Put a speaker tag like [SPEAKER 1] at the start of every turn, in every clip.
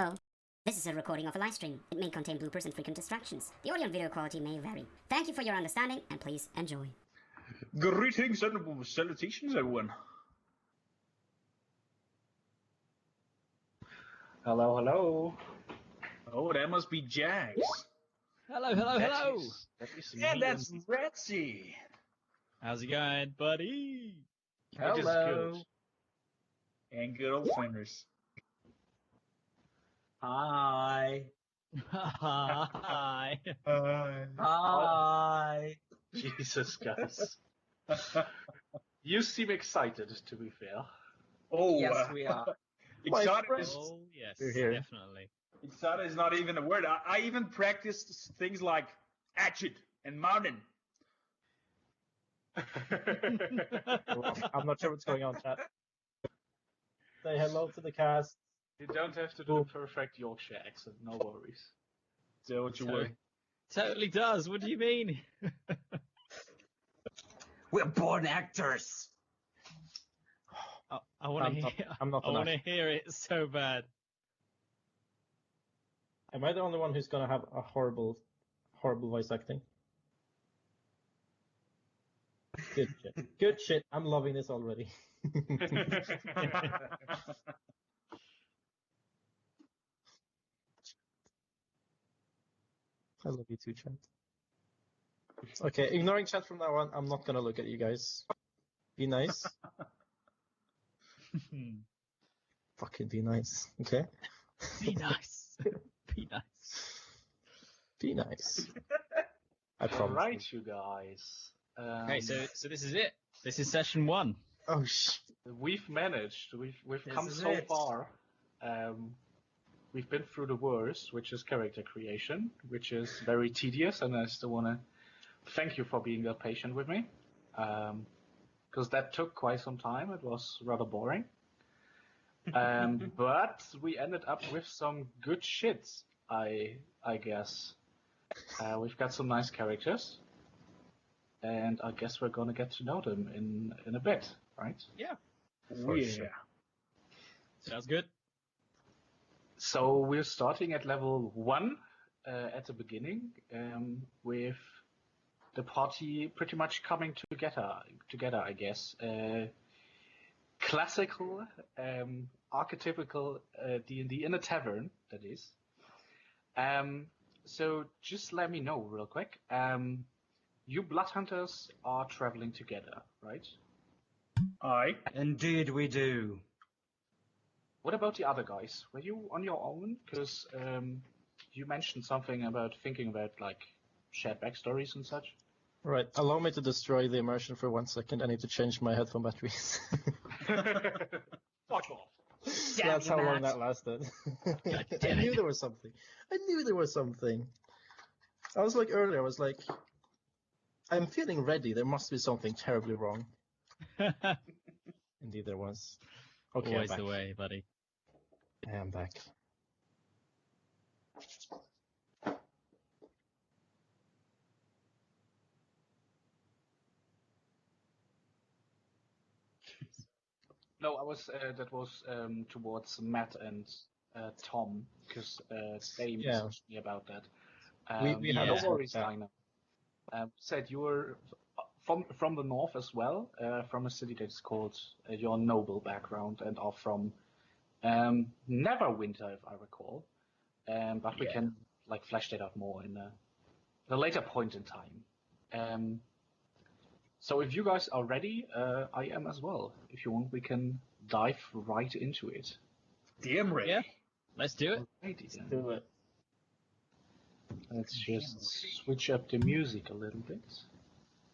[SPEAKER 1] Uh-oh. This is a recording of a live stream. It may contain bloopers and frequent distractions. The audio and video quality may vary. Thank you for your understanding, and please enjoy.
[SPEAKER 2] Greetings and salutations, everyone.
[SPEAKER 3] Hello, hello.
[SPEAKER 2] Oh, that must be Jax.
[SPEAKER 4] Hello, hello, hello.
[SPEAKER 3] That is
[SPEAKER 2] And
[SPEAKER 3] me
[SPEAKER 2] that's Retsy.
[SPEAKER 4] How's it going, buddy?
[SPEAKER 2] It is
[SPEAKER 3] Hello.
[SPEAKER 2] good. And good old Flinders.
[SPEAKER 3] Hi.
[SPEAKER 4] Hi.
[SPEAKER 3] Hi. Jesus, guys. You seem excited, to be fair.
[SPEAKER 2] Oh,
[SPEAKER 3] Yes, we are.
[SPEAKER 2] excited is,
[SPEAKER 4] Oh, yes,
[SPEAKER 3] You're here.
[SPEAKER 4] definitely.
[SPEAKER 2] excited is not even a word. I even practiced things like action and mountain.
[SPEAKER 5] I'm not sure what's going on, chat. Say hello to the cast.
[SPEAKER 3] You don't have to do the perfect Yorkshire accent, no worries.
[SPEAKER 2] Don't you worry.
[SPEAKER 4] Totally does. What do you mean?
[SPEAKER 6] We're born actors.
[SPEAKER 4] I want
[SPEAKER 5] I'm
[SPEAKER 4] to
[SPEAKER 5] not-
[SPEAKER 4] hear.
[SPEAKER 5] I'm not
[SPEAKER 4] I
[SPEAKER 5] an
[SPEAKER 4] want to
[SPEAKER 5] actor.
[SPEAKER 4] hear it so bad.
[SPEAKER 5] Am I the only one who's gonna have a horrible voice acting? Good shit. Good shit. I'm loving this already. I love you too, chat. Okay, ignoring chat from now on, I'm not gonna look at you guys. Be nice. Fucking be nice, okay?
[SPEAKER 4] Be nice. Be nice.
[SPEAKER 5] Be nice. I
[SPEAKER 3] All
[SPEAKER 5] promise.
[SPEAKER 3] right, you guys.
[SPEAKER 4] Okay, so this is it. This is session 1.
[SPEAKER 5] Oh shit.
[SPEAKER 3] We've managed. We've
[SPEAKER 6] This
[SPEAKER 3] come
[SPEAKER 6] is
[SPEAKER 3] so
[SPEAKER 6] it.
[SPEAKER 3] far. We've been through the worst, which is character creation, which is very tedious, and I still want to thank you for being that patient with me, because that took quite some time. It was rather boring, but we ended up with some good shit. I guess we've got some nice characters, and I guess we're gonna get to know them in a bit, right?
[SPEAKER 4] Yeah.
[SPEAKER 2] Oh, yeah.
[SPEAKER 4] Sounds good.
[SPEAKER 3] So we're starting at level 1 at the beginning, with the party pretty much coming together, I guess. Classical, archetypical D&D in a tavern, that is. So just let me know real quick. You blood hunters are traveling together, right?
[SPEAKER 2] Aye.
[SPEAKER 6] Indeed we do.
[SPEAKER 3] What about the other guys? Were you on your own? Because you mentioned something about thinking about like shared backstories and such.
[SPEAKER 5] Right, allow me to destroy the immersion for 1 second. I need to change my headphone batteries.
[SPEAKER 3] Fuck off.
[SPEAKER 5] That's how long
[SPEAKER 6] Matt.
[SPEAKER 5] that lasted. I
[SPEAKER 4] damn
[SPEAKER 5] knew
[SPEAKER 4] it.
[SPEAKER 5] there was something. I knew there was something. I was like earlier, I was like, I'm feeling ready. There must be something terribly wrong. Indeed there was. Okay,
[SPEAKER 4] Always
[SPEAKER 5] I'm
[SPEAKER 4] the
[SPEAKER 5] back.
[SPEAKER 4] way, buddy.
[SPEAKER 5] I am back.
[SPEAKER 3] No, I was that was towards Matt and Tom, because they
[SPEAKER 5] Yeah.
[SPEAKER 3] messaged me about that.
[SPEAKER 5] We had
[SPEAKER 3] no
[SPEAKER 5] a
[SPEAKER 3] worries,
[SPEAKER 5] chat.
[SPEAKER 3] Dina. Said you were from the north as well, from a city that's called your noble background, and are from Neverwinter, if I recall. But we can like flesh that out more in a later point in time. So if you guys are ready, I am as well. If you want, we can dive right into it.
[SPEAKER 2] Damn ready.
[SPEAKER 4] Yeah. Let's do it.
[SPEAKER 3] Alrighty then.
[SPEAKER 5] Do it.
[SPEAKER 3] Let's just switch up the music a little bit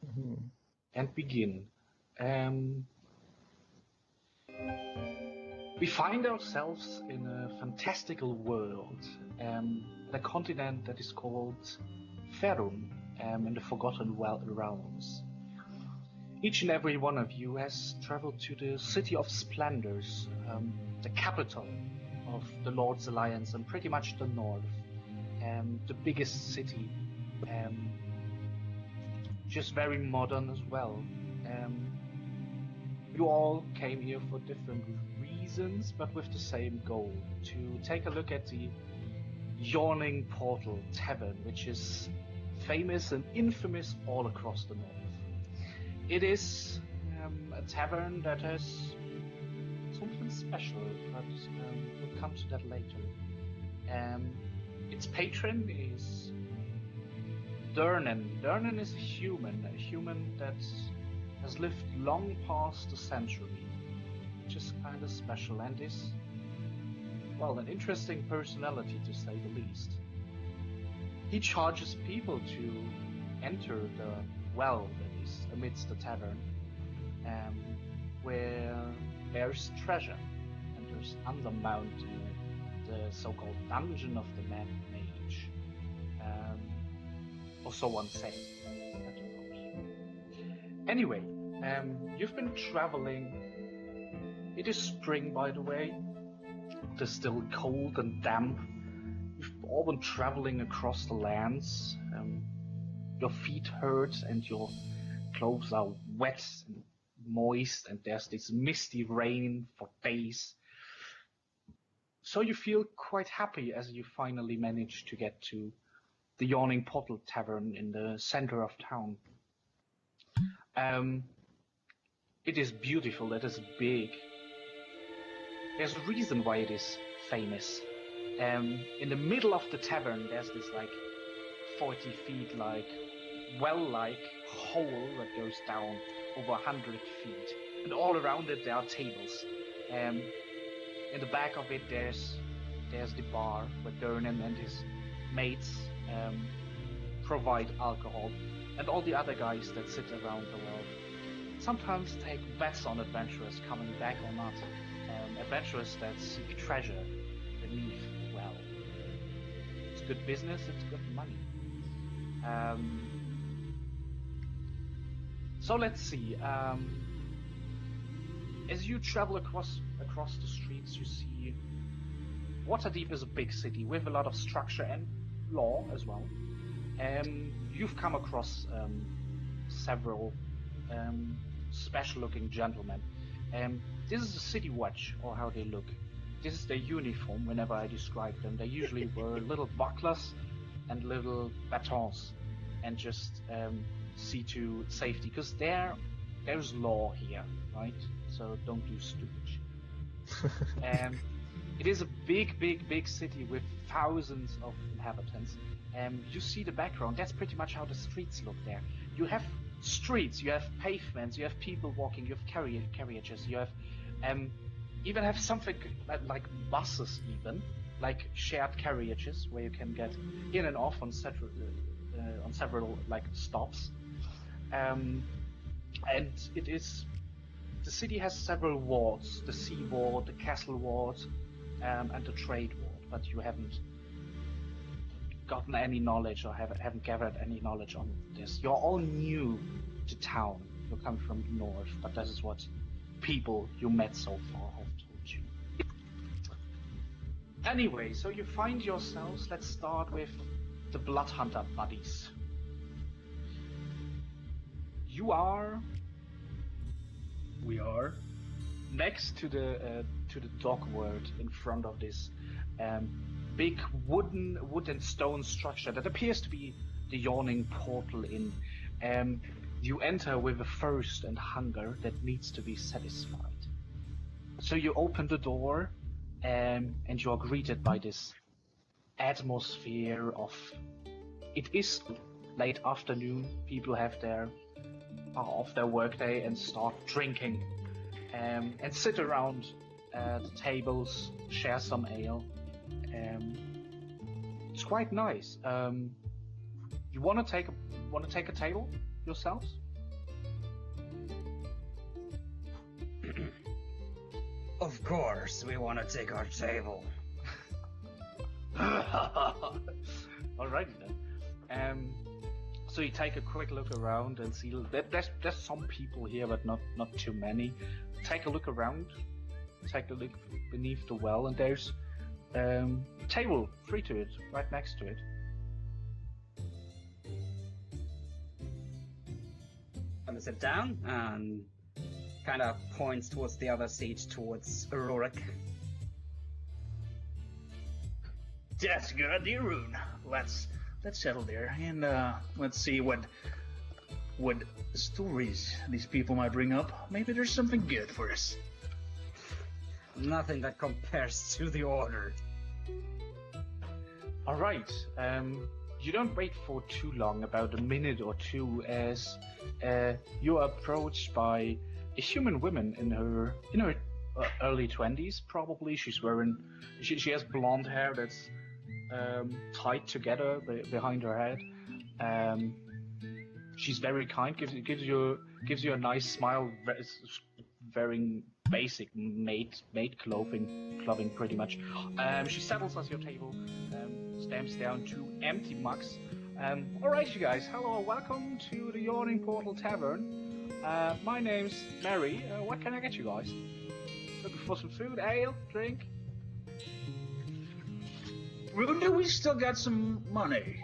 [SPEAKER 5] Mhm.
[SPEAKER 3] and begin. We find ourselves in a fantastical world, a continent that is called Ferrum, in the Forgotten Realms. Each and every one of you has traveled to the City of Splendors, the capital of the Lord's Alliance and pretty much the north, the biggest city, just very modern as well. You all came here for different reasons. reasons, but with the same goal, to take a look at the Yawning Portal Tavern, which is famous and infamous all across the north. It is a tavern that has something special, but we'll come to that later. Its patron is Durnan. Durnan is a human that has lived long past a century, which is kind of special and is, well, an interesting personality to say the least. He charges people to enter the well that is amidst the tavern, where there's treasure, and there's undermount the so-called Dungeon of the Mad Mage, or so one says. Anyway, you've been traveling. It is spring, by the way. It is still cold and damp. You've all been traveling across the lands. Your feet hurt and your clothes are wet and moist, and there's this misty rain for days. So you feel quite happy as you finally manage to get to the Yawning Portal Tavern in the center of town. It is beautiful, it is big. There's a reason why it is famous. In the middle of the tavern, there's this 40 feet well-like hole that goes down over 100 feet. And all around it there are tables. In the back of it there's the bar where Durnan and his mates provide alcohol. And all the other guys that sit around the well sometimes take bets on adventurers coming back or not. Adventurers that seek treasure beneath the well. It's good business, it's good money. So let's see. As you travel across the streets, you see Waterdeep is a big city with a lot of structure and law as well. You've come across several special-looking gentlemen. This is a city watch, or how they look. This is their uniform whenever I describe them. They usually wear little bucklers and little batons and just see to safety, because there's law here, right? So don't do stupid shit. It is a big city with thousands of inhabitants. You see the background, that's pretty much how the streets look there. You have streets, you have pavements, you have people walking, you have carriages, you have even have something like buses, even like shared carriages where you can get in and off on several stops. And the city has several wards: the sea ward, the castle ward, and the trade ward. But you haven't gotten any knowledge or haven't gathered any knowledge on this. You're all new to town. You come from the north, but this is what people you met so far have told you. Anyway, so you find yourselves, let's start with the Blood Hunter buddies. We are next to the dock ward in front of this big wood and stone structure that appears to be the Yawning Portal Inn. You enter with a thirst and hunger that needs to be satisfied. So you open the door, and you are greeted by this atmosphere of... It is late afternoon, people are off their workday and start drinking, and sit around the tables, share some ale. It's quite nice. You want to take a table yourselves?
[SPEAKER 6] Of course, we want to take our table.
[SPEAKER 3] Alrighty then. So you take a quick look around and see that there's some people here, but not too many. Take a look around. Take a look beneath the well, and there's a table free to it, right next to it.
[SPEAKER 6] I'm gonna sit down and kind of points towards the other seat, towards Rurik.
[SPEAKER 2] That's a good idea, Rune. Let's settle there and let's see what stories these people might bring up. Maybe there's something good for us.
[SPEAKER 6] Nothing that compares to the Order.
[SPEAKER 3] Alright, you don't wait for too long, about a minute or two, as you are approached by a human woman in her early 20s, probably. She has blonde hair that's tied together behind her head. She's very kind, gives you a nice smile, wearing basic maid clothing pretty much. She settles at your table, stamps down 2 empty mugs. Alright, you guys, hello, welcome to the Yawning Portal Tavern. My name's Mary. What can I get you guys? Looking for some food, ale, drink?
[SPEAKER 2] Rune, do we still got some money?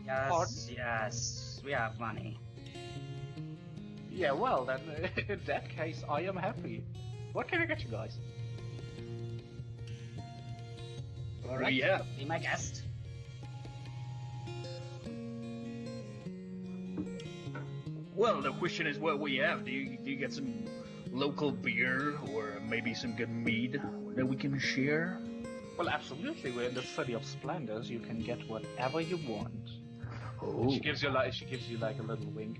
[SPEAKER 6] Yes, we have money.
[SPEAKER 3] Yeah, well, then, in that case, I am happy. What can I get you guys?
[SPEAKER 6] Alright,
[SPEAKER 2] Yeah.
[SPEAKER 6] be my guest.
[SPEAKER 2] Well, the question is what we have. Do you get some local beer or maybe some good mead that we can share?
[SPEAKER 3] Well, absolutely. We're in the City of Splendors. You can get whatever you want.
[SPEAKER 2] Oh.
[SPEAKER 3] She gives you like a little wink.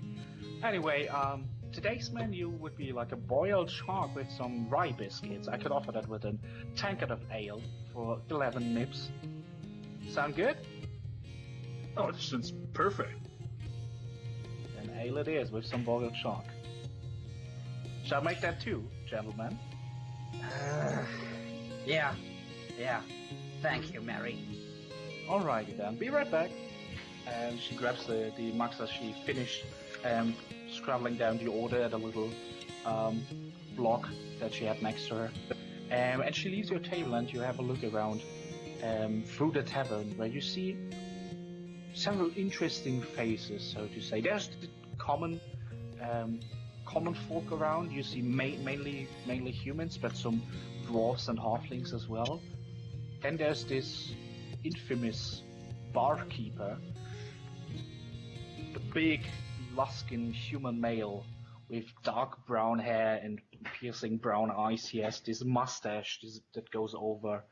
[SPEAKER 3] Anyway, today's menu would be like a boiled shark with some rye biscuits. I could offer that with a tankard of ale for 11 nips. Sound good?
[SPEAKER 2] Oh, this sounds perfect.
[SPEAKER 3] Then ale it is with some boiled shark. Shall I make that too, gentlemen?
[SPEAKER 6] Yeah. Thank you, Mary.
[SPEAKER 3] Alrighty then, be right back. And she grabs the mugs as she finished scrabbling down the order at a little block that she had next to her. And she leaves your table and you have a look around through the tavern, where you see several interesting faces, so to say. There's the common folk around. You see mainly humans, but some dwarves and halflings as well. Then there's this infamous barkeeper, the big, luskin human male with dark brown hair and piercing brown eyes. He has this mustache that goes over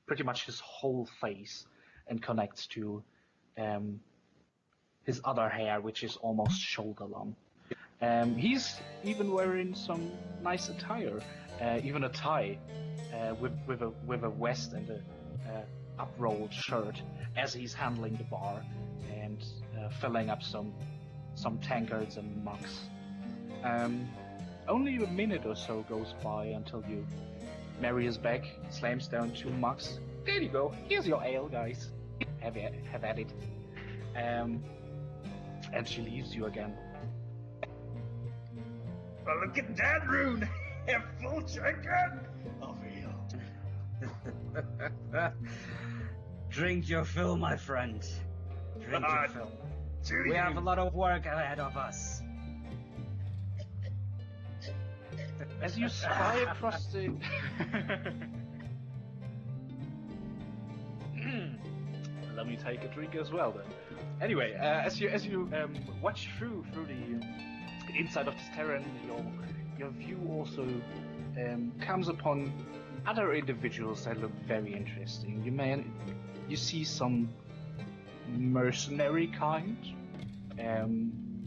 [SPEAKER 3] pretty much his whole face and connects to his other hair, which is almost shoulder long. He's even wearing some nice attire, even a tie with a vest and a up-rolled shirt, as he's handling the bar and filling up some tankards and mugs. Only a minute or so goes by until Mary is back, slams down 2 mugs. There you go. Here's your ale, guys. Have at it. And she leaves you again.
[SPEAKER 2] Oh, look at that, Rune! A full tankard of ale.
[SPEAKER 6] Drink your fill, my friend. Drink your fill. We have a lot of work ahead of us.
[SPEAKER 3] As you spy across the... Let me take a drink as well then. Anyway, as you watch through the inside of this tavern, your view also comes upon other individuals that look very interesting. You see some mercenary kind,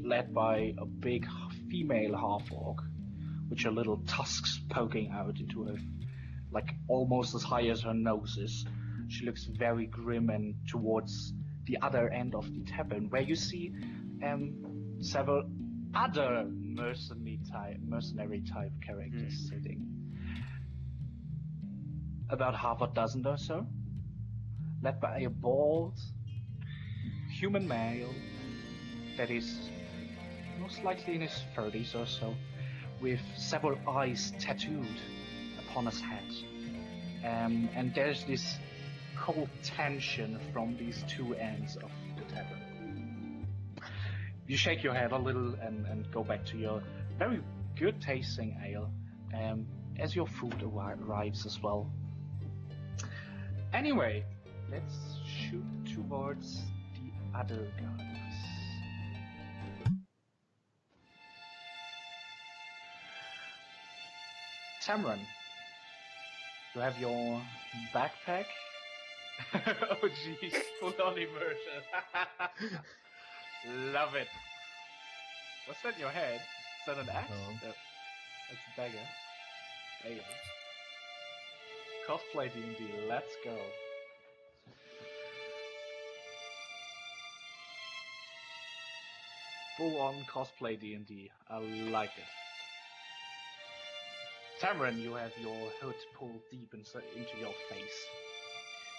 [SPEAKER 3] led by a big female half-orc, with her little tusks poking out into her, like almost as high as her nose is. She looks very grim and towards the other end of the tavern, where you see several other mercenary type characters sitting. About half a dozen or so, led by a bald human male that is most likely in his 30s or so, with several eyes tattooed upon his head. And there's this cold tension from these 2 ends of the tavern. You shake your head a little and go back to your very good tasting ale, as your food arrives as well. Anyway, let's shoot towards the other guys. Tamron, you have your backpack. Oh jeez, full on immersion. Love it. What's that in your head? Is that an axe?
[SPEAKER 5] No.
[SPEAKER 3] That's a dagger. There you go. Cosplay D&D, let's go. Full on cosplay D&D, I like it. Tamron, you have your hood pulled deep into your face.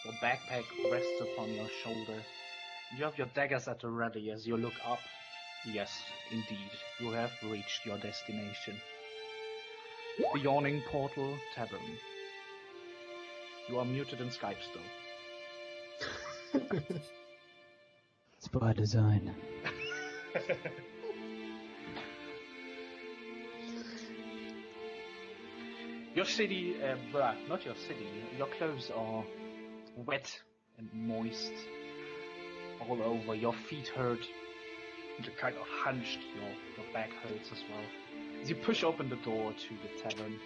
[SPEAKER 3] Your backpack rests upon your shoulder. You have your daggers at the ready as you look up. Yes, indeed, you have reached your destination. The yawning portal tavern. You are muted in Skype still.
[SPEAKER 4] It's by design.
[SPEAKER 3] Your city, not your city, your clothes are wet and moist all over. Your feet hurt. You're kind of hunched. Your back hurts as well. As you push open the door to the tavern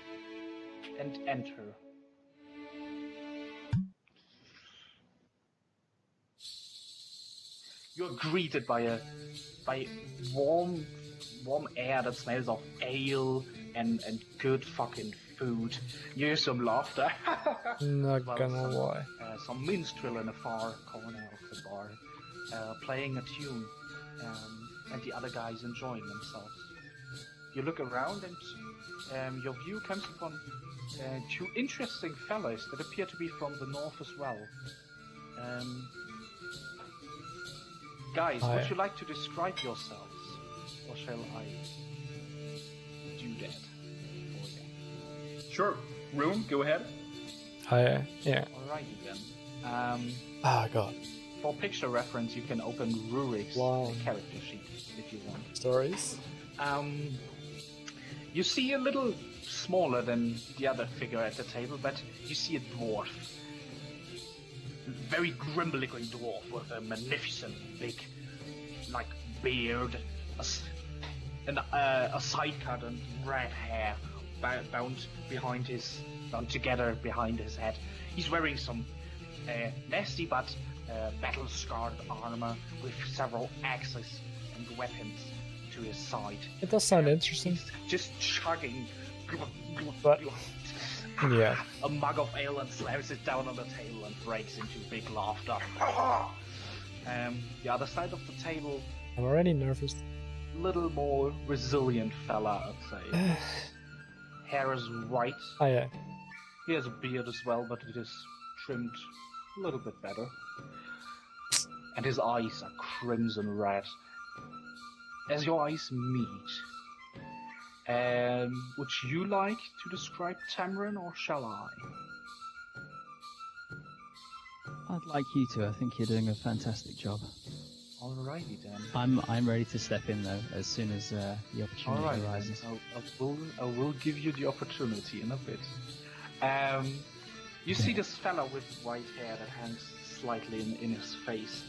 [SPEAKER 3] and enter. You're greeted by warm air that smells of ale and good fucking food. You hear some laughter.
[SPEAKER 7] Not gonna lie.
[SPEAKER 3] Some minstrel in a far corner of the bar, playing a tune, and the other guys enjoying themselves. You look around and your view comes upon two interesting fellows that appear to be from the north as well. Guys, would you like to describe yourselves? Or shall I do that for you?
[SPEAKER 2] Sure. Rune, go ahead.
[SPEAKER 7] Yeah.
[SPEAKER 3] Alrighty then.
[SPEAKER 7] God.
[SPEAKER 3] For picture reference, you can open Rurik's
[SPEAKER 7] Wow.
[SPEAKER 3] character sheet if you want.
[SPEAKER 7] Stories?
[SPEAKER 3] You see a little smaller than the other figure at the table, but you see a dwarf. Very grim-looking dwarf with a magnificent big, beard, a side cut and red hair bound together behind his head. He's wearing some nasty but battle-scarred armor with several axes and weapons to his side.
[SPEAKER 7] It does sound interesting.
[SPEAKER 3] He's just chugging
[SPEAKER 7] But yeah.
[SPEAKER 3] a mug of ale and slams it down on the table and breaks into big laughter. The other side of the table,
[SPEAKER 7] I'm already nervous.
[SPEAKER 3] little more resilient fella, I'd say. Hair is white.
[SPEAKER 7] Yeah.
[SPEAKER 3] He has a beard as well, but it is trimmed a little bit better. And his eyes are crimson red. As your eyes meet, would you like to describe Tamron, or shall I?
[SPEAKER 4] I'd like you to. I think you're doing a fantastic job.
[SPEAKER 3] Alrighty then.
[SPEAKER 4] I'm ready to step in though as soon as the opportunity
[SPEAKER 3] Alright,
[SPEAKER 4] arises.
[SPEAKER 3] I will give you the opportunity in a bit. You see this fella with white hair that hangs slightly in his face.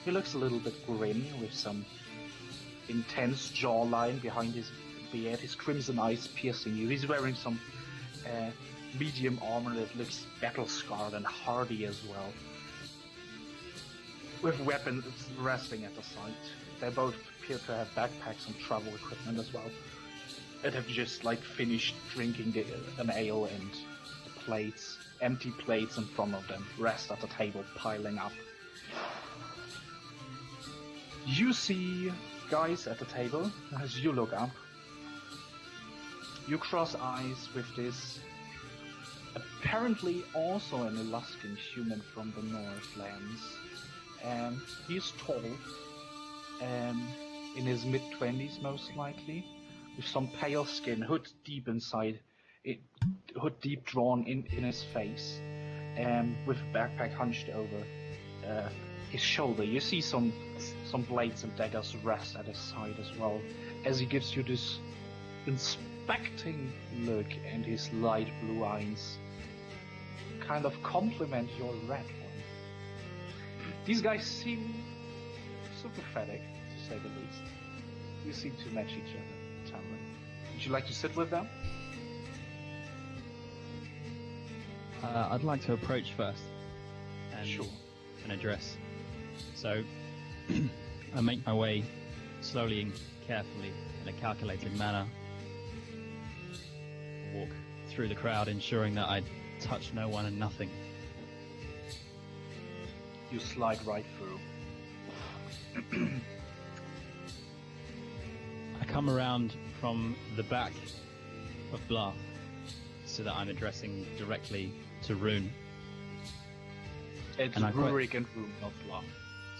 [SPEAKER 3] He looks a little bit grim with some intense jawline behind his beard. His crimson eyes piercing you. He's wearing some medium armor that looks battle-scarred and hardy as well, with weapons resting at the side. They both appear to have backpacks and travel equipment as well, and have just finished drinking an ale, and the plates, empty plates in front of them, rest at the table piling up. You see guys at the table. As you look up, you cross eyes with this apparently also an Alaskan human from the Northlands. He's tall, in his mid-20s most likely, with some pale skin, hood deep drawn in his face, with a backpack hunched over his shoulder. You see some blades and daggers rest at his side as well, as he gives you this inspecting look, and his light blue eyes kind of complement your red one. These guys seem sympathetic, to say the least. You seem to match each other, Tamron. Would you like to sit with them?
[SPEAKER 4] I'd like to approach first and,
[SPEAKER 3] Sure.
[SPEAKER 4] and address. So I make my way slowly and carefully in a calculated manner. Walk through the crowd, ensuring that I touch no one and nothing.
[SPEAKER 3] You slide right through.
[SPEAKER 4] I come around from the back of Blath so that I'm addressing directly to Rune.
[SPEAKER 3] It's
[SPEAKER 4] And I
[SPEAKER 3] Rurik and Rune, not Blath.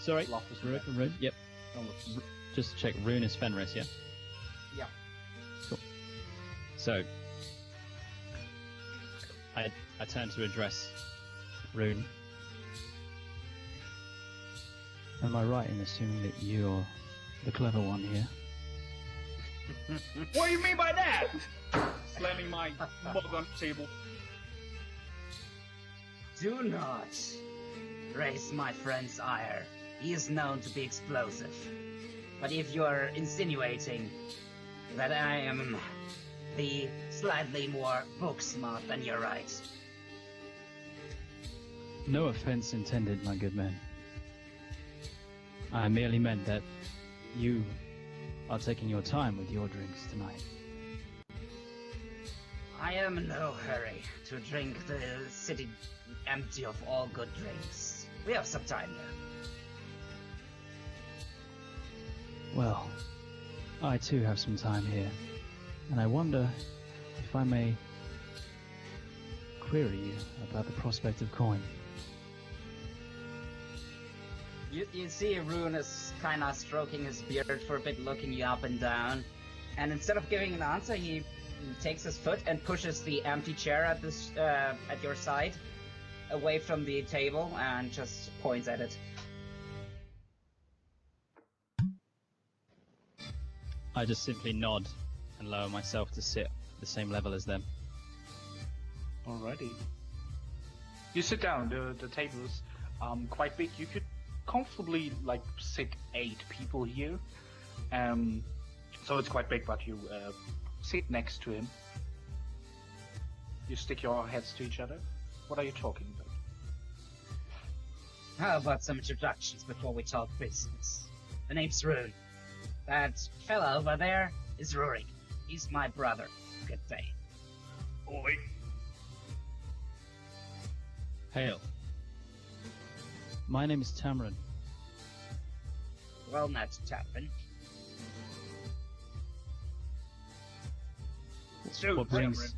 [SPEAKER 4] Sorry,
[SPEAKER 3] Blath is
[SPEAKER 4] Rurik,
[SPEAKER 3] red.
[SPEAKER 4] Rune, yep.
[SPEAKER 3] No, it's-
[SPEAKER 4] Just to check, Rune is Fenris, yeah?
[SPEAKER 3] Yeah.
[SPEAKER 4] Cool. So, I turn to address Rune. Am I right in assuming that you're the clever one here?
[SPEAKER 2] What do you mean by that? Slamming my mug on the table.
[SPEAKER 6] Do not raise my friend's ire. He is known to be explosive. But if you are insinuating that I am the slightly more book smart, then you're right.
[SPEAKER 4] No offense intended, my good man. I merely meant that you are taking your time with your drinks tonight.
[SPEAKER 6] I am in no hurry to drink the city empty of all good drinks. We have some time here.
[SPEAKER 4] Well, I too have some time here, and I wonder if I may query you about the prospect of coin.
[SPEAKER 6] You see Rune is kinda stroking his beard for a bit, looking you up and down. And instead of giving an answer, he takes his foot and pushes the empty chair at at your side away from the table and just points at it.
[SPEAKER 4] I just simply nod and lower myself to sit at the same level as them.
[SPEAKER 3] Alrighty. You sit down. The table's quite big. You could comfortably sit 8 people here. So it's quite big, but you sit next to him. You stick your heads to each other. What are you talking about?
[SPEAKER 6] How about some introductions before we talk business? The name's Rune. That fella over there is Rurik. He's my brother. Good day.
[SPEAKER 2] Oi.
[SPEAKER 4] Hail. My name is Tamron.
[SPEAKER 6] Well met, Tamron.
[SPEAKER 2] So,
[SPEAKER 4] What brings...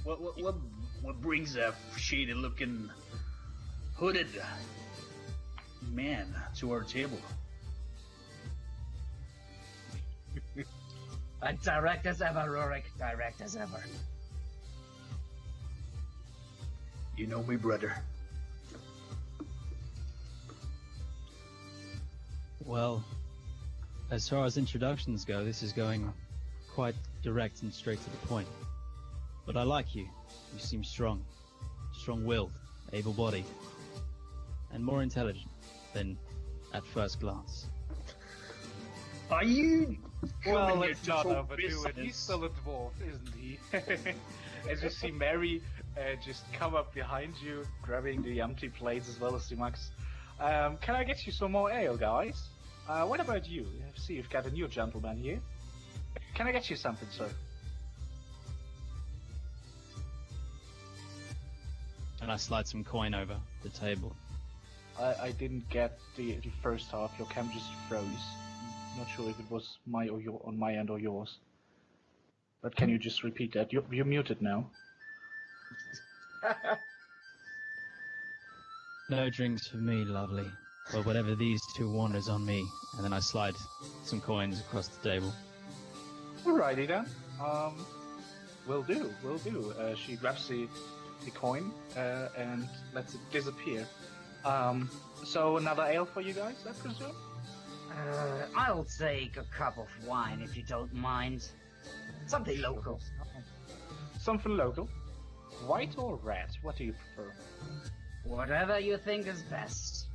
[SPEAKER 2] what brings a shady-looking, hooded man to our table?
[SPEAKER 6] Direct as ever, Rurik. Direct as ever.
[SPEAKER 2] You know me, brother.
[SPEAKER 4] Well, as far as introductions go, this is going quite direct and straight to the point. But I like you. You seem strong. Strong-willed, able-bodied, and more intelligent than at first glance.
[SPEAKER 2] Are you?
[SPEAKER 3] Well,
[SPEAKER 2] coming
[SPEAKER 3] let's
[SPEAKER 2] here
[SPEAKER 3] not
[SPEAKER 2] to talk
[SPEAKER 3] overdo it. He's
[SPEAKER 2] business?
[SPEAKER 3] still a dwarf, isn't he? As you see Mary just come up behind you, grabbing the empty plates as well as the mugs. Can I get you some more ale, guys? What about you? See, you've got a new gentleman here. Can I get you something, sir?
[SPEAKER 4] And I slide some coin over the table.
[SPEAKER 3] I didn't get the first half. Your cam just froze. Not sure if it was on my end or yours. But can you just repeat that? You're muted now.
[SPEAKER 4] No drinks for me, lovely. But whatever these two want is on me. And then I slide some coins across the table.
[SPEAKER 3] Alrighty then. Will do. She grabs the coin and lets it disappear So another ale for you guys, I presume?
[SPEAKER 6] I'll take a cup of wine if you don't mind. Something local.
[SPEAKER 3] Something local. White or red? What do you prefer?
[SPEAKER 6] Whatever you think is best.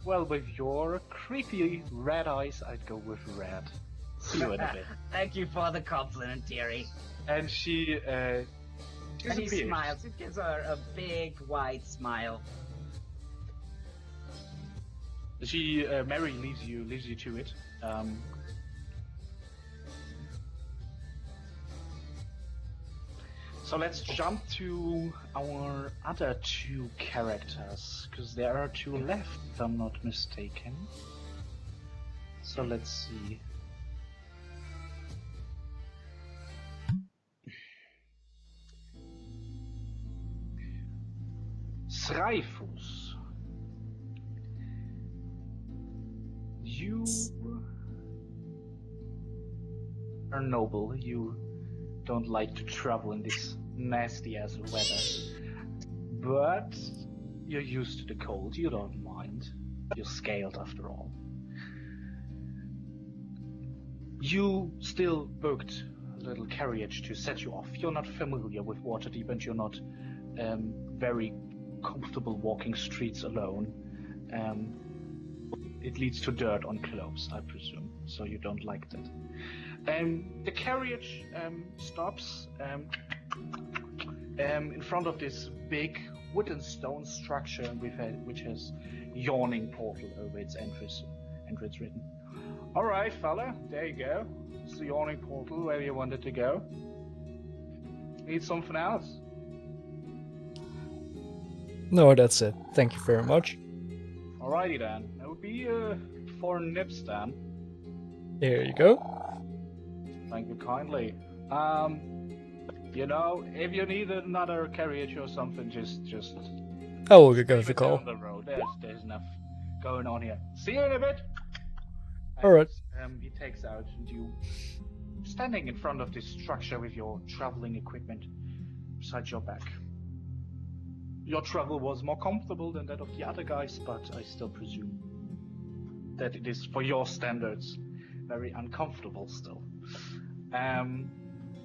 [SPEAKER 3] Well, with your creepy red eyes, I'd go with red. See you in a bit.
[SPEAKER 6] Thank you for the compliment, dearie.
[SPEAKER 3] And she
[SPEAKER 6] And he
[SPEAKER 3] disappears.
[SPEAKER 6] smiles. It gives her a big white smile.
[SPEAKER 3] She Mary leaves you to it. So let's jump to our other two characters, because there are two left, if I'm not mistaken. So let's see. Zraythas. You are noble. You don't like to travel in this nasty ass weather. But you're used to the cold. You don't mind. You're scaled after all. You still booked a little carriage to set you off. You're not familiar with Waterdeep and you're not very comfortable walking streets alone. It leads to dirt on clothes, I presume, so you don't like that. The carriage stops in front of this big wood and stone structure which has yawning portal over its entrance written. Alright, fella, there you go. It's the yawning portal where you wanted to go. Need something else?
[SPEAKER 7] No, that's it. Thank you very much.
[SPEAKER 3] Alrighty then. That would be 4 nips then.
[SPEAKER 7] Here you go.
[SPEAKER 3] Thank you kindly. You know, if you need another carriage or something, just
[SPEAKER 7] I will go
[SPEAKER 3] leave
[SPEAKER 7] the
[SPEAKER 3] it
[SPEAKER 7] call.
[SPEAKER 3] down the road. There's enough going on here. See you in a bit.
[SPEAKER 7] Alright.
[SPEAKER 3] He takes out and you standing in front of this structure with your traveling equipment beside your back. Your travel was more comfortable than that of the other guys, but I still presume that it is, for your standards, very uncomfortable still.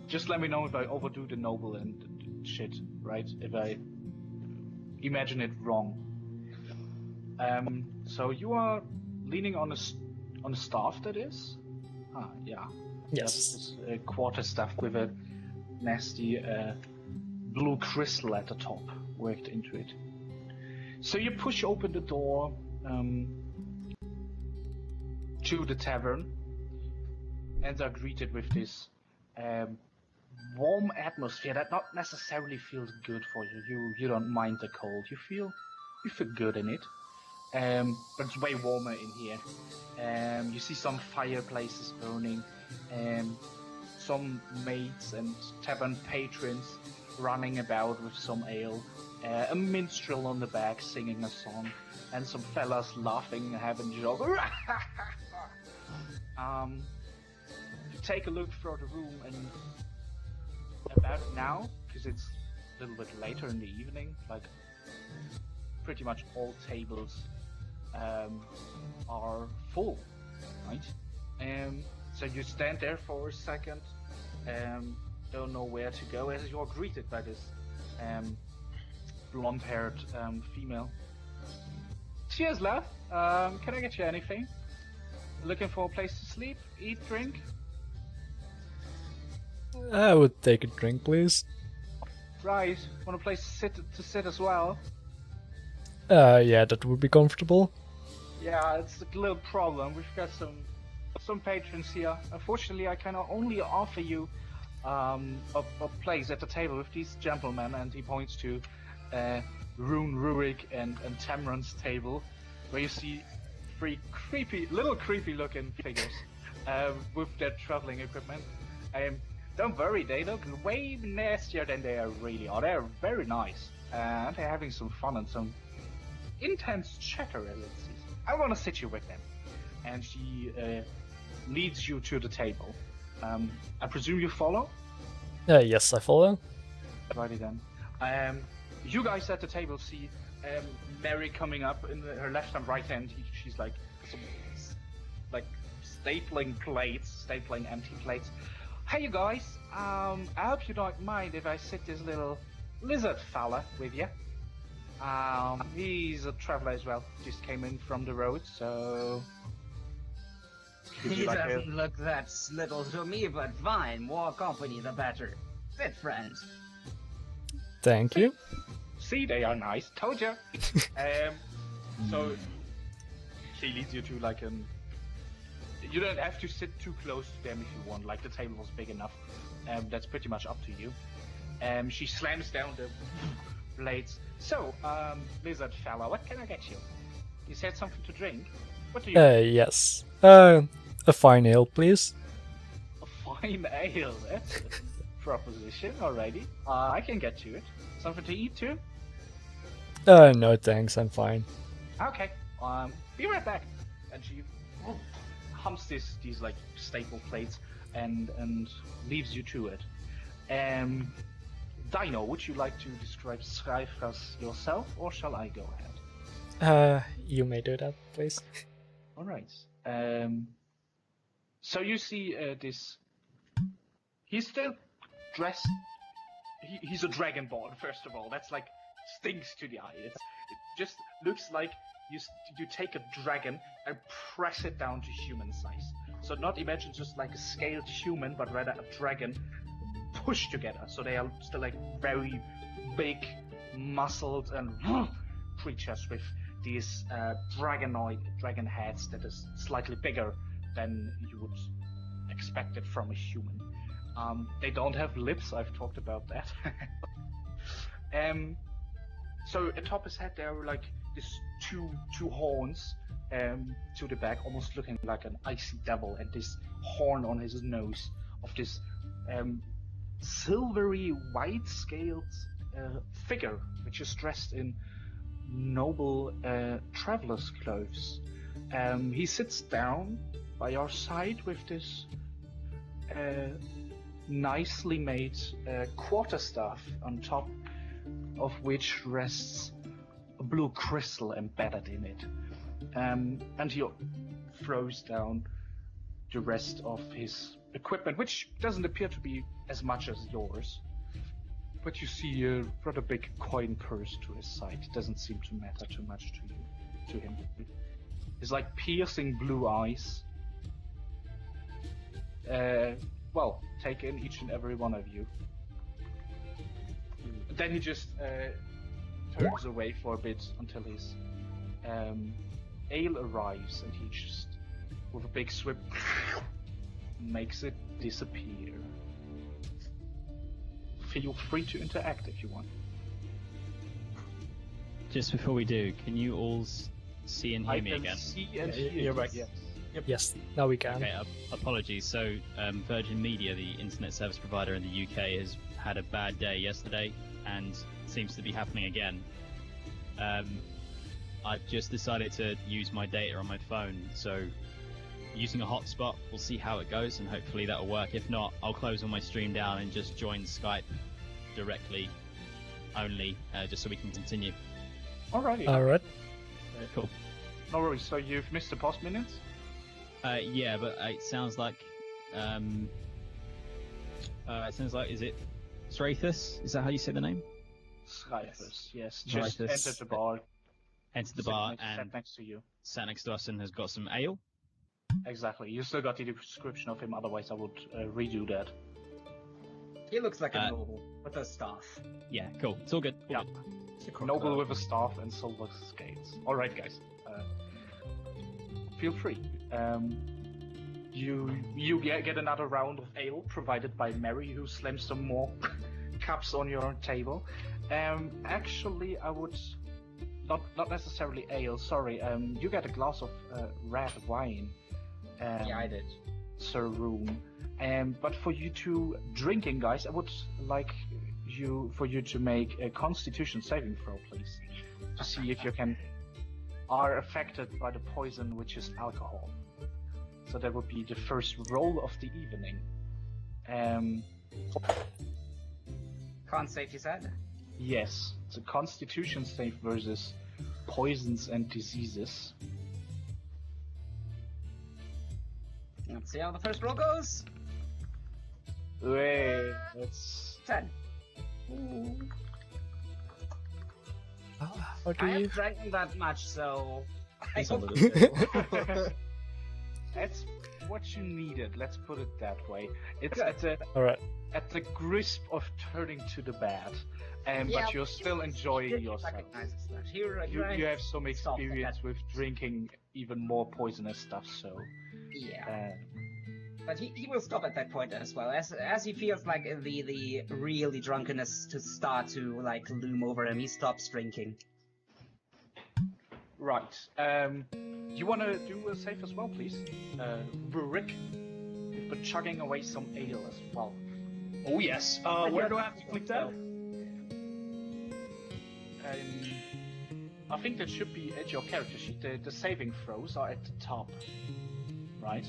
[SPEAKER 3] Just let me know if I overdo the noble and shit, right? If I imagine it wrong. So you are leaning on a staff, that is? Ah, yeah.
[SPEAKER 7] Yes.
[SPEAKER 3] That's a quarterstaff with a nasty blue crystal at the top worked into it. So you push open the door to the tavern and are greeted with this warm atmosphere that not necessarily feels good for you. You don't mind the cold. You feel good in it. But it's way warmer in here. You see some fireplaces burning, some maids and tavern patrons running about with some ale, a minstrel on the back singing a song, and some fellas laughing and having jokes. You take a look through the room, and about now, because it's a little bit later in the evening, like pretty much all tables are full, right? So you stand there for a second, don't know where to go, as you're greeted by this blonde-haired female. Cheers, love. Can I get you anything? Looking for a place to sleep, eat, drink?
[SPEAKER 7] I would take a drink, please.
[SPEAKER 3] Right. Want a place to sit as well?
[SPEAKER 7] Yeah, that would be comfortable.
[SPEAKER 3] Yeah, it's a little problem. We've got some patrons here. Unfortunately, I can only offer you a place at the table with these gentlemen, and he points to Rune, Rurik, and Tamron's table, where you see 3 creepy looking figures with their traveling equipment. Don't worry, they look way nastier than they really are. They're very nice, and they're having some fun and some intense chatter, as it seems. I want to sit you with them. And she leads you to the table. I presume you follow?
[SPEAKER 7] Yes, I follow.
[SPEAKER 3] Righty then. You guys at the table see Mary coming up in her left and right hand. She's like stapling empty plates. Hey, you guys. I hope you don't mind if I sit this little lizard fella with you. He's a traveler as well. Just came in from the road, so.
[SPEAKER 6] He doesn't look that little to me, but fine. More company, the better. Sit, friends.
[SPEAKER 7] Thank you.
[SPEAKER 3] See, they are nice. Told you. So she leads you to like an. You don't have to sit too close to them if you want. Like the table was big enough. That's pretty much up to you. She slams down the blades. So, lizard fella, what can I get you? You said something to drink. What do you?
[SPEAKER 7] Yes. A fine ale, please.
[SPEAKER 3] A fine ale. That's a proposition already. I can get to it. Something to eat too?
[SPEAKER 7] No thanks, I'm fine.
[SPEAKER 3] Okay. Be right back. And she humps these like staple plates and leaves you to it. Dino, would you like to describe Zraythas yourself, or shall I go ahead?
[SPEAKER 7] You may do that, please.
[SPEAKER 3] All right. So you see this. He's still dressed. He's a dragonborn, first of all. That's like stinks to the eye. It just looks like you take a dragon and press it down to human size. So not imagine just like a scaled human, but rather a dragon pushed together. So they are still like very big, muscled and creatures with these dragon heads that is slightly bigger than you would expect it from a human. They don't have lips. I've talked about that. So atop his head there are like these two horns to the back, almost looking like an icy devil, and this horn on his nose of this silvery white-scaled figure, which is dressed in noble traveler's clothes. He sits down by your side with this nicely made quarterstaff, on top of which rests a blue crystal embedded in it. And he throws down the rest of his equipment, which doesn't appear to be as much as yours. But you see a rather big coin purse to his side. It doesn't seem to matter too much to him. His like piercing blue eyes. Well, take in each and every one of you. Then he just turns away for a bit until his ale arrives, and he just, with a big swip, makes it disappear. Feel free to interact if you want.
[SPEAKER 4] Just before we do, can you all see and hear me again?
[SPEAKER 3] I can see and hear you.
[SPEAKER 5] You're right.
[SPEAKER 3] Yes.
[SPEAKER 7] Yes, now we can.
[SPEAKER 4] Okay, apologies. So, Virgin Media, the internet service provider in the UK, has had a bad day yesterday and seems to be happening again. I've just decided to use my data on my phone, so using a hotspot, we'll see how it goes, and hopefully that'll work. If not, I'll close all my stream down and just join Skype directly only, just so we can continue.
[SPEAKER 3] Alrighty.
[SPEAKER 7] Alright.
[SPEAKER 4] Cool.
[SPEAKER 3] No worries. So you've missed the past minutes?
[SPEAKER 4] Yeah, but it sounds like is it Zraythas? Is that how you say the name?
[SPEAKER 3] Zraythas, yes. Just
[SPEAKER 4] Zraythas.
[SPEAKER 3] entered the bar.
[SPEAKER 4] Entered the bar
[SPEAKER 3] Sat
[SPEAKER 4] and
[SPEAKER 3] next to you.
[SPEAKER 4] sat next to us and has got some ale.
[SPEAKER 3] Exactly. You still got the description of him. Otherwise, I would redo that.
[SPEAKER 6] He looks like a noble with a staff.
[SPEAKER 4] Yeah, cool. It's all good. All
[SPEAKER 3] Yeah.
[SPEAKER 4] good.
[SPEAKER 3] Noble with a staff and silver scales. All right, guys. Feel free. You get another round of ale provided by Mary, who slams some more cups on your table. Actually, I would not necessarily ale. Sorry. You get a glass of red wine.
[SPEAKER 6] Yeah, I did.
[SPEAKER 3] Sir Rune. But for you two drinking, guys, I would like for you to make a Constitution saving throw, please, to see if you are affected by the poison, which is alcohol. So that would be the first roll of the evening.
[SPEAKER 6] Con save, you said?
[SPEAKER 3] Yes, it's a Constitution save versus poisons and diseases.
[SPEAKER 6] Let's see how the first roll goes.
[SPEAKER 3] Wait, it's
[SPEAKER 6] 10.
[SPEAKER 7] How do
[SPEAKER 6] I
[SPEAKER 7] you?
[SPEAKER 6] haven't drank that much, so I
[SPEAKER 5] It's a
[SPEAKER 6] hope
[SPEAKER 5] little
[SPEAKER 3] that's what you needed. Let's put it that way. It's
[SPEAKER 6] Good.
[SPEAKER 7] Alright.
[SPEAKER 3] at the crisp of turning to the bad,
[SPEAKER 6] Yeah,
[SPEAKER 3] but you're still enjoying
[SPEAKER 6] He
[SPEAKER 3] yourself.
[SPEAKER 6] recognizes that. He
[SPEAKER 3] You have some
[SPEAKER 6] Stop
[SPEAKER 3] experience
[SPEAKER 6] that.
[SPEAKER 3] with drinking even more poisonous stuff, so
[SPEAKER 6] Yeah. But he will stop at that point as well, as he feels like the really drunkenness to start to like loom over him. He stops drinking.
[SPEAKER 3] right. You want to do a save as well, please? Rurik, you've been chugging away some ale as well.
[SPEAKER 2] Oh yes. Where do I have to click that?
[SPEAKER 3] I think that should be at your character sheet. The saving throws are at the top, right?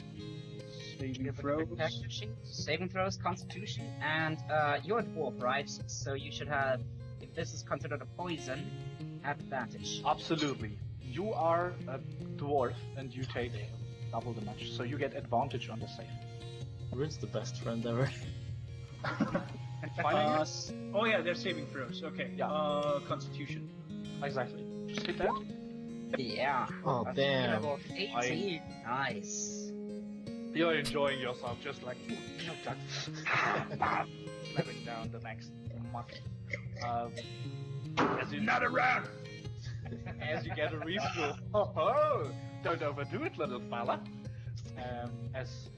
[SPEAKER 2] Saving throws.
[SPEAKER 6] Character sheet, saving throws, Constitution, and you're a dwarf, right? So you should have, if this is considered a poison, advantage.
[SPEAKER 3] Absolutely. You are a dwarf and you take double the match, so you get advantage on the save.
[SPEAKER 5] Rune's the best friend ever.
[SPEAKER 3] Finding it?
[SPEAKER 2] Oh yeah, they're saving throws. Okay.
[SPEAKER 3] Yeah.
[SPEAKER 2] Constitution.
[SPEAKER 3] Exactly. Just hit that.
[SPEAKER 6] Yeah.
[SPEAKER 5] Oh,
[SPEAKER 6] That's
[SPEAKER 5] damn.
[SPEAKER 6] level 18. Nice.
[SPEAKER 3] You're enjoying yourself, just like slapping down the next muck. As you
[SPEAKER 2] Not around.
[SPEAKER 3] as you get a refill. Oh, don't overdo it, little fella. As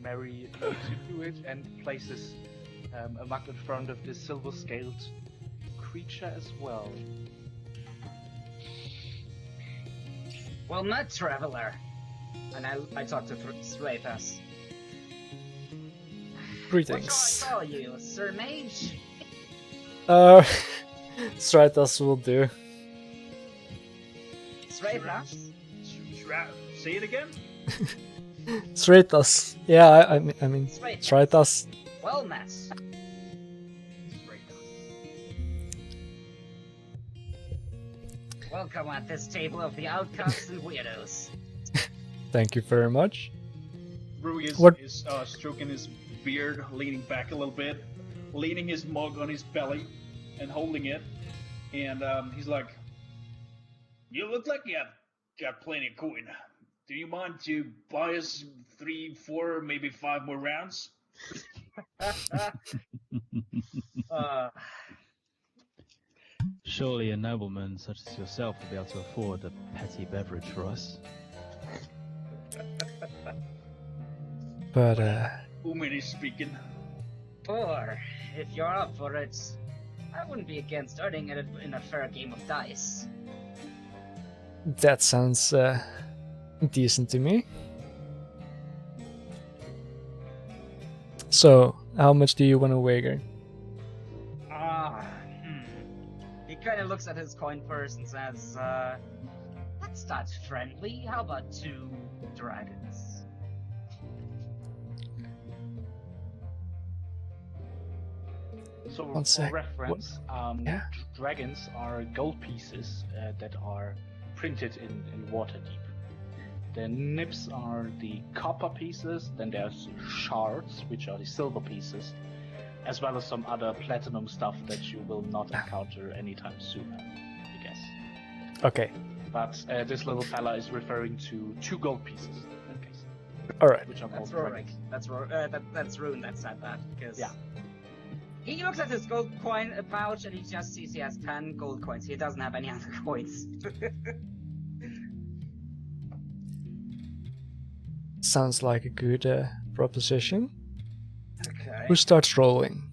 [SPEAKER 3] Mary leads you to it and places a mug in front of this silver-scaled creature as well.
[SPEAKER 6] Well met, traveler. And I talk to Zraythas. What
[SPEAKER 7] Greetings.
[SPEAKER 6] shall I call you, Sir Mage?
[SPEAKER 7] Zraythas will do.
[SPEAKER 6] Zraythas?
[SPEAKER 2] Say it again.
[SPEAKER 7] Zraythas. Yeah, I mean,
[SPEAKER 6] Zraythas.
[SPEAKER 7] Zraythas.
[SPEAKER 6] Well met. Welcome at this table of the outcasts and weirdos.
[SPEAKER 7] Thank you very much.
[SPEAKER 2] Rurik
[SPEAKER 7] What-
[SPEAKER 2] is stroking his beard, leaning back a little bit, leaning his mug on his belly, and holding it. And he's like, "You look like you have got plenty of coin. Do you mind to buy us 3, 4, maybe 5 more rounds?"
[SPEAKER 4] Surely a nobleman such as yourself will be able to afford a petty beverage for us.
[SPEAKER 7] But
[SPEAKER 2] Umin is speaking.
[SPEAKER 6] Or, if you're up for it, I wouldn't be against earning it in a fair game of dice.
[SPEAKER 7] that sounds decent to me. So, how much do you want to wager?
[SPEAKER 6] He kind of looks at his coin purse and says, let's start friendly. How about 2 dragons?
[SPEAKER 3] So
[SPEAKER 7] One
[SPEAKER 3] for
[SPEAKER 7] sec.
[SPEAKER 3] reference,
[SPEAKER 7] Yeah.
[SPEAKER 3] dragons are gold pieces that are printed in Waterdeep. The nips are the copper pieces, then there's shards, which are the silver pieces, as well as some other platinum stuff that you will not encounter anytime soon, I guess.
[SPEAKER 7] Okay,
[SPEAKER 3] But this little fella is referring to 2 gold pieces, in case,
[SPEAKER 7] alright.
[SPEAKER 3] which are
[SPEAKER 6] That's
[SPEAKER 3] called
[SPEAKER 6] Rurik.
[SPEAKER 3] dragons.
[SPEAKER 6] That's Rune that said that. Because
[SPEAKER 3] Yeah.
[SPEAKER 6] he looks at his gold coin pouch and he just sees he has 10 gold coins. He doesn't have any other coins.
[SPEAKER 7] Sounds like a good proposition.
[SPEAKER 6] Okay.
[SPEAKER 7] Who starts rolling?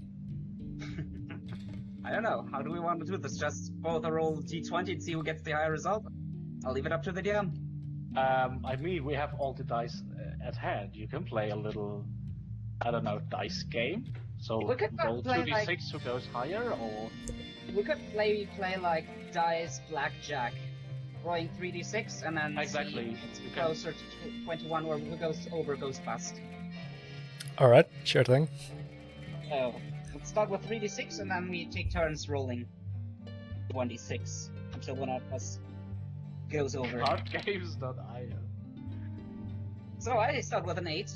[SPEAKER 6] I don't know. How do we want to do this? Just both roll d20 and see who gets the higher result? I'll leave it up to the DM.
[SPEAKER 3] I mean, we have all the dice at hand. You can play a little, I don't know, dice game. So
[SPEAKER 6] We could
[SPEAKER 3] roll
[SPEAKER 6] play
[SPEAKER 3] 2d6 who goes higher, or
[SPEAKER 6] We could play like dice blackjack, rolling 3d6 and then
[SPEAKER 3] Exactly.
[SPEAKER 6] see if
[SPEAKER 3] You
[SPEAKER 6] it's
[SPEAKER 3] can-
[SPEAKER 6] closer to 21 or who goes over goes bust.
[SPEAKER 7] Alright, sure thing.
[SPEAKER 6] So let's start with 3d6 and then we take turns rolling. 1d6 until one of us goes over.
[SPEAKER 3] Hardgames.io.
[SPEAKER 6] So I start with an 8.